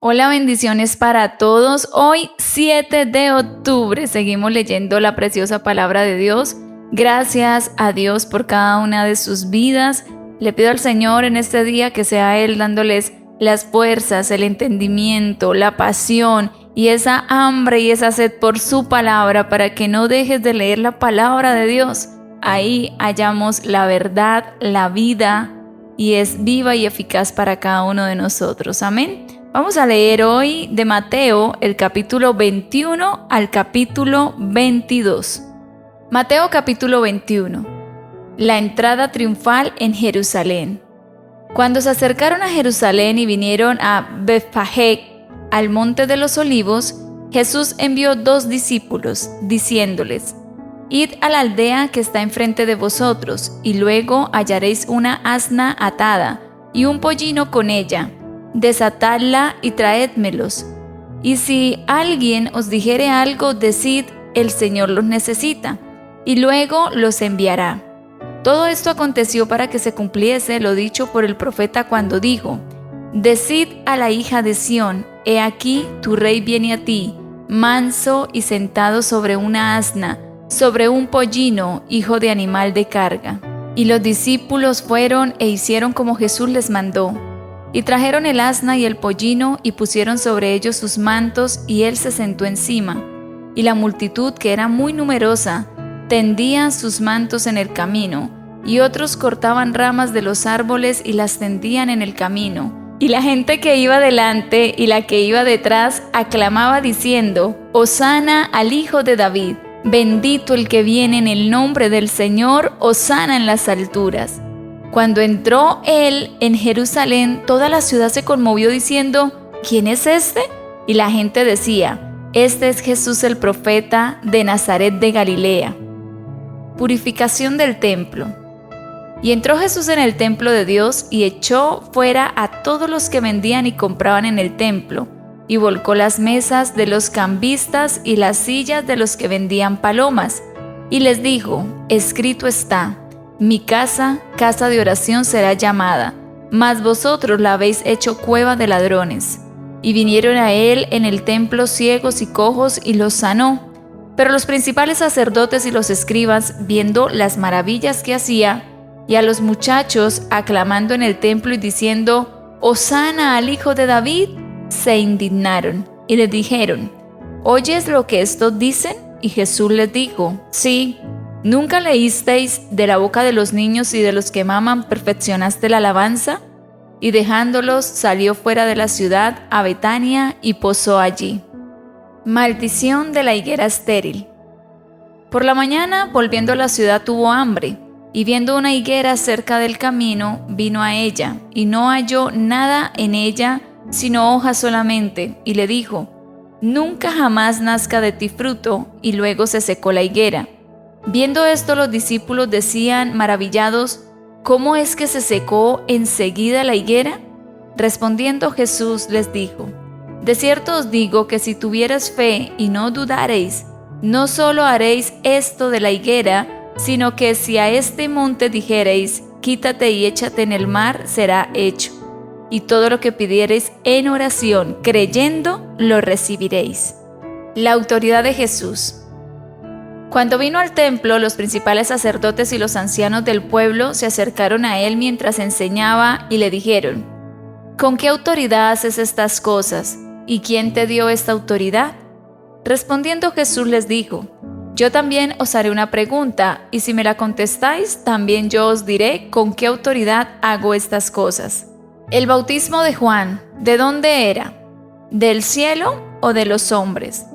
Hola, bendiciones para todos. Hoy, 7 de octubre, seguimos leyendo la preciosa palabra de Dios. Gracias a Dios por cada una de sus vidas. Le pido al Señor en este día que sea Él dándoles las fuerzas, el entendimiento, la pasión y esa hambre y esa sed por su palabra para que no dejes de leer la palabra de Dios. Ahí hallamos la verdad, la vida y es viva y eficaz para cada uno de nosotros. Amén. Vamos a leer hoy de Mateo el capítulo 21 al capítulo 22. Mateo capítulo 21. La entrada triunfal en Jerusalén. Cuando se acercaron a Jerusalén y vinieron a Betfagé, al monte de los olivos, Jesús envió 2 discípulos, diciéndoles: Id a la aldea que está enfrente de vosotros, y luego hallaréis una asna atada y un pollino con ella. Desatadla y traédmelos. Y si alguien os dijere algo, decid: el Señor los necesita, y luego los enviará. Todo esto aconteció para que se cumpliese lo dicho por el profeta cuando dijo: Decid a la hija de Sión: he aquí tu rey viene a ti, manso y sentado sobre una asna, sobre un pollino, hijo de animal de carga. Y los discípulos fueron e hicieron como Jesús les mandó. Y trajeron el asna y el pollino, y pusieron sobre ellos sus mantos, y él se sentó encima. Y la multitud, que era muy numerosa, tendía sus mantos en el camino, y otros cortaban ramas de los árboles y las tendían en el camino. Y la gente que iba delante y la que iba detrás aclamaba diciendo: Hosana al Hijo de David, bendito el que viene en el nombre del Señor, hosana en las alturas. Cuando entró él en Jerusalén, toda la ciudad se conmovió diciendo: ¿Quién es este? Y la gente decía: Este es Jesús el profeta de Nazaret de Galilea. Purificación del templo. Y entró Jesús en el templo de Dios y echó fuera a todos los que vendían y compraban en el templo, y volcó las mesas de los cambistas y las sillas de los que vendían palomas, y les dijo: Escrito está: mi casa, casa de oración será llamada, mas vosotros la habéis hecho cueva de ladrones. Y vinieron a él en el templo ciegos y cojos, y los sanó. Pero los principales sacerdotes y los escribas, viendo las maravillas que hacía, y a los muchachos aclamando en el templo y diciendo: Hosana al Hijo de David, se indignaron, y les dijeron: ¿Oyes lo que estos dicen? Y Jesús les dijo: Sí. ¿Nunca leísteis: de la boca de los niños y de los que maman perfeccionaste la alabanza? Y dejándolos salió fuera de la ciudad a Betania y posó allí. Maldición de la higuera estéril. Por la mañana, volviendo a la ciudad, tuvo hambre, y viendo una higuera cerca del camino, vino a ella, y no halló nada en ella, sino hojas solamente, y le dijo: Nunca jamás nazca de ti fruto. Y luego se secó la higuera. Viendo esto, los discípulos decían maravillados: ¿Cómo es que se secó enseguida la higuera? Respondiendo Jesús les dijo: De cierto os digo que si tuvierais fe y no dudareis, no solo haréis esto de la higuera, sino que si a este monte dijereis: Quítate y échate en el mar, será hecho. Y todo lo que pidiereis en oración, creyendo, lo recibiréis. La autoridad de Jesús. Cuando vino al templo, los principales sacerdotes y los ancianos del pueblo se acercaron a él mientras enseñaba y le dijeron: ¿Con qué autoridad haces estas cosas? ¿Y quién te dio esta autoridad? Respondiendo Jesús les dijo: Yo también os haré una pregunta, y si me la contestáis, también yo os diré con qué autoridad hago estas cosas. El bautismo de Juan, ¿de dónde era? ¿Del cielo o de los hombres?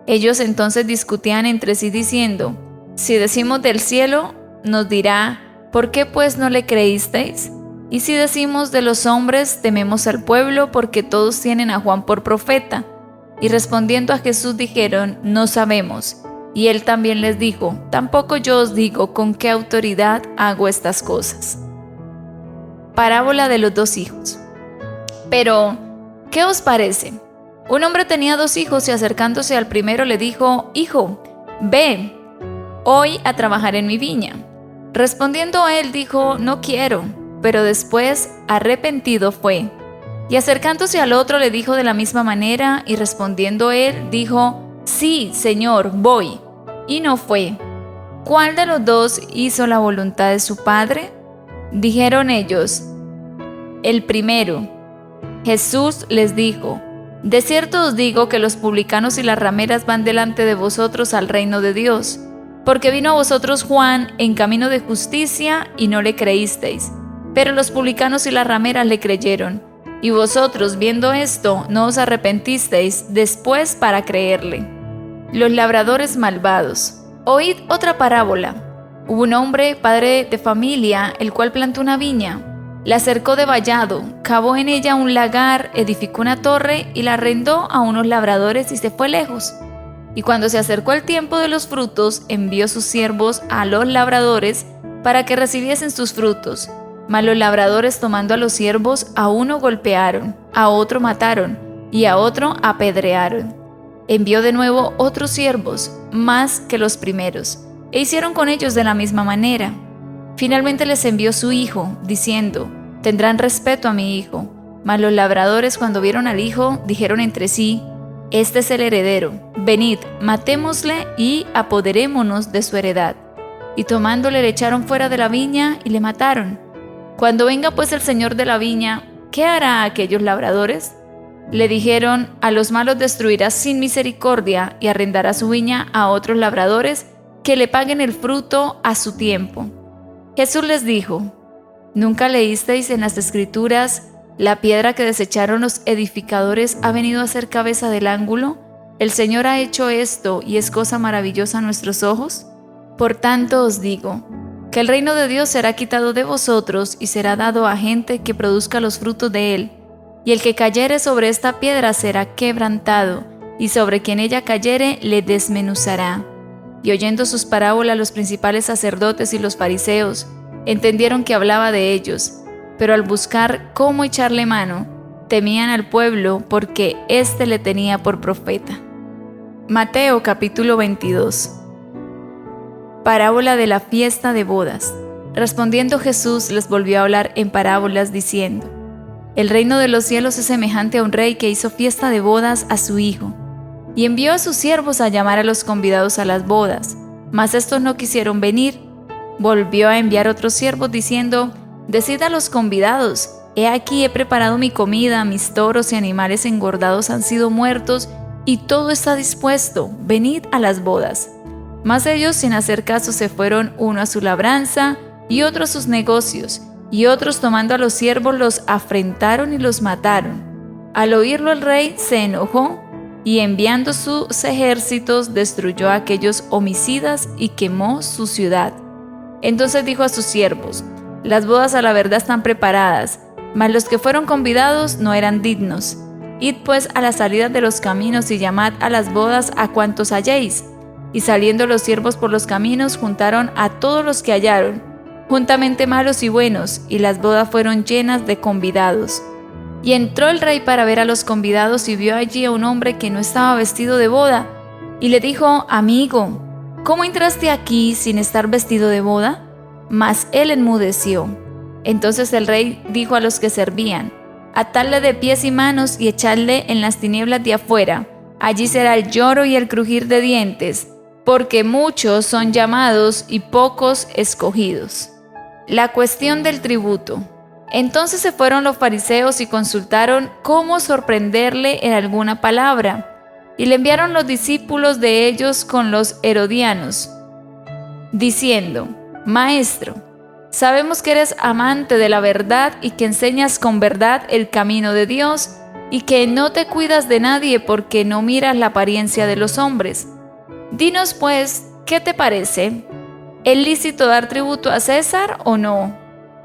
Ellos entonces discutían entre sí diciendo: Si decimos del cielo, nos dirá: ¿por qué pues no le creísteis? Y si decimos de los hombres, tememos al pueblo, porque todos tienen a Juan por profeta. Y respondiendo a Jesús dijeron: No sabemos. Y él también les dijo: Tampoco yo os digo con qué autoridad hago estas cosas. Parábola de los 2 hijos. Pero, ¿qué os parece? Un hombre tenía 2 hijos y acercándose al primero le dijo: Hijo, ve hoy a trabajar en mi viña. Respondiendo a él dijo: No quiero. Pero después, arrepentido fue. Y acercándose al otro le dijo de la misma manera, y respondiendo él, dijo: Sí, Señor, voy. Y no fue. ¿Cuál de los dos hizo la voluntad de su padre? Dijeron ellos: El primero. Jesús les dijo: De cierto os digo que los publicanos y las rameras van delante de vosotros al reino de Dios. Porque vino a vosotros Juan en camino de justicia y no le creísteis, pero los publicanos y las rameras le creyeron. Y vosotros, viendo esto, no os arrepentisteis después para creerle. Los labradores malvados. Oíd otra parábola. Hubo un hombre, padre de familia, el cual plantó una viña, la cercó de vallado, cavó en ella un lagar, edificó una torre y la arrendó a unos labradores y se fue lejos. Y cuando se acercó el tiempo de los frutos, envió sus siervos a los labradores para que recibiesen sus frutos. Mas los labradores, tomando a los siervos, a uno golpearon, a otro mataron y a otro apedrearon. Envió de nuevo otros siervos, más que los primeros, e hicieron con ellos de la misma manera. Finalmente les envió su hijo, diciendo: Tendrán respeto a mi hijo. Mas los labradores, cuando vieron al hijo, dijeron entre sí: Este es el heredero, venid, matémosle y apoderémonos de su heredad. Y tomándole le echaron fuera de la viña y le mataron. Cuando venga pues el señor de la viña, ¿qué hará a aquellos labradores? Le dijeron: A los malos destruirá sin misericordia y arrendará su viña a otros labradores que le paguen el fruto a su tiempo. Jesús les dijo: ¿Nunca leísteis en las Escrituras: La piedra que desecharon los edificadores ha venido a ser cabeza del ángulo? El Señor ha hecho esto y es cosa maravillosa a nuestros ojos. Por tanto os digo, que el reino de Dios será quitado de vosotros y será dado a gente que produzca los frutos de él. Y el que cayere sobre esta piedra será quebrantado, y sobre quien ella cayere le desmenuzará. Y oyendo sus parábolas los principales sacerdotes y los fariseos entendieron que hablaba de ellos, pero al buscar cómo echarle mano, temían al pueblo porque éste le tenía por profeta. Mateo capítulo 22. Parábola de la fiesta de bodas. Respondiendo Jesús les volvió a hablar en parábolas diciendo: El reino de los cielos es semejante a un rey que hizo fiesta de bodas a su hijo, y envió a sus siervos a llamar a los convidados a las bodas, mas estos no quisieron venir. Volvió a enviar otros siervos diciendo: Decid a los convidados: He aquí he preparado mi comida, mis toros y animales engordados han sido muertos, y todo está dispuesto, venid a las bodas. Mas ellos, sin hacer caso, se fueron, uno a su labranza y otro a sus negocios, y otros, tomando a los siervos, los afrentaron y los mataron. Al oírlo el rey se enojó, y enviando sus ejércitos destruyó a aquellos homicidas y quemó su ciudad. Entonces dijo a sus siervos: Las bodas a la verdad están preparadas, mas los que fueron convidados no eran dignos. Id pues a la salida de los caminos y llamad a las bodas a cuantos halléis. Y saliendo los siervos por los caminos, juntaron a todos los que hallaron, juntamente malos y buenos, y las bodas fueron llenas de convidados. Y entró el rey para ver a los convidados y vio allí a un hombre que no estaba vestido de boda, y le dijo: Amigo, ¿cómo entraste aquí sin estar vestido de boda? Mas él enmudeció. Entonces el rey dijo a los que servían: Atadle de pies y manos y echadle en las tinieblas de afuera. Allí será el lloro y el crujir de dientes, porque muchos son llamados y pocos escogidos. La cuestión del tributo. Entonces se fueron los fariseos y consultaron cómo sorprenderle en alguna palabra, y le enviaron los discípulos de ellos con los herodianos, diciendo: Maestro, sabemos que eres amante de la verdad y que enseñas con verdad el camino de Dios, y que no te cuidas de nadie porque no miras la apariencia de los hombres. Dinos pues, ¿qué te parece? ¿Es lícito dar tributo a César o no?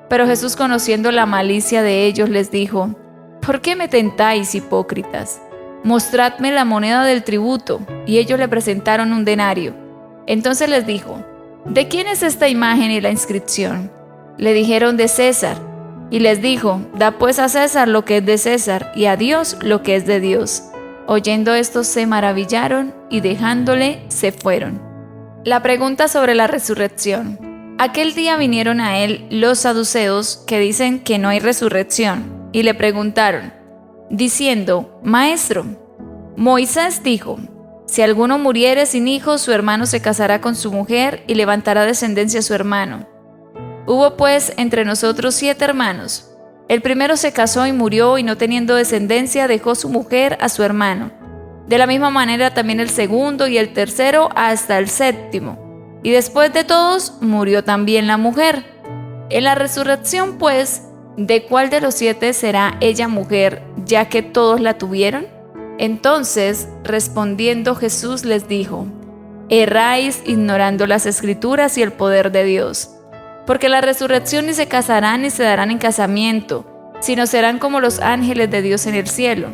Pero Jesús, conociendo la malicia de ellos, les dijo: ¿Por qué me tentáis, hipócritas? Mostradme la moneda del tributo. Y ellos le presentaron un denario. Entonces les dijo: ¿De quién es esta imagen y la inscripción? Le dijeron: de César. Y les dijo: Da pues a César lo que es de César, y a Dios lo que es de Dios. Oyendo esto se maravillaron, y dejándole se fueron. La pregunta sobre la resurrección. Aquel día vinieron a él los saduceos, que dicen que no hay resurrección, y le preguntaron: diciendo: Maestro, Moisés dijo: si alguno muriere sin hijos, su hermano se casará con su mujer y levantará descendencia a su hermano. Hubo pues entre nosotros 7 hermanos. El primero se casó y murió, y no teniendo descendencia, dejó su mujer a su hermano. De la misma manera también el segundo y el tercero hasta el 7º. Y después de todos, murió también la mujer. En la resurrección, pues, ¿de cuál de los 7 será ella mujer, ya que todos la tuvieron? Entonces, respondiendo Jesús les dijo: erráis ignorando las Escrituras y el poder de Dios. Porque la resurrección ni se casarán ni se darán en casamiento, sino serán como los ángeles de Dios en el cielo.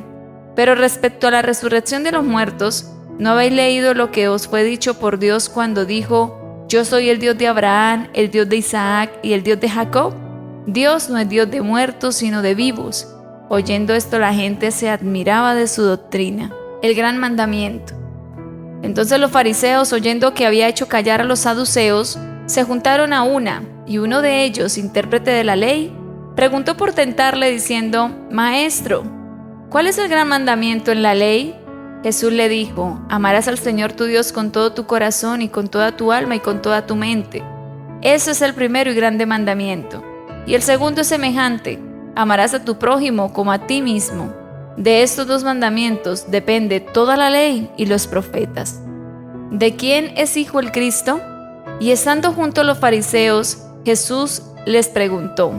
Pero respecto a la resurrección de los muertos, ¿no habéis leído lo que os fue dicho por Dios cuando dijo: yo soy el Dios de Abraham, el Dios de Isaac y el Dios de Jacob? Dios no es Dios de muertos, sino de vivos. Oyendo esto, la gente se admiraba de su doctrina. El gran mandamiento. Entonces los fariseos, oyendo que había hecho callar a los saduceos, se juntaron a una, y uno de ellos, intérprete de la ley, preguntó por tentarle diciendo: Maestro, ¿cuál es el gran mandamiento en la ley? Jesús le dijo: amarás al Señor tu Dios con todo tu corazón y con toda tu alma y con toda tu mente. Ese es el primero y grande mandamiento. Y el segundo es semejante: amarás a tu prójimo como a ti mismo. De estos 2 mandamientos depende toda la ley y los profetas. ¿De quién es hijo el Cristo? Y estando junto a los fariseos, Jesús les preguntó,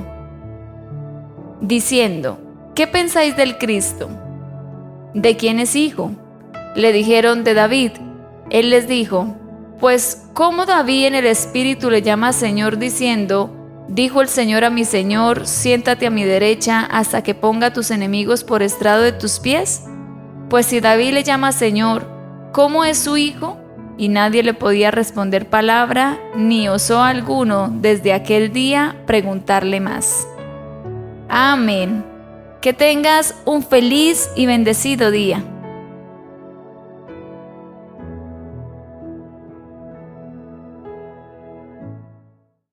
diciendo: ¿qué pensáis del Cristo? ¿De quién es hijo? Le dijeron: de David. Él les dijo: pues, ¿cómo David en el Espíritu le llama Señor diciendo: dijo el Señor a mi Señor, siéntate a mi derecha hasta que ponga a tus enemigos por estrado de tus pies? Pues si David le llama Señor, ¿cómo es su hijo? Y nadie le podía responder palabra, ni osó alguno desde aquel día preguntarle más. Amén. Que tengas un feliz y bendecido día.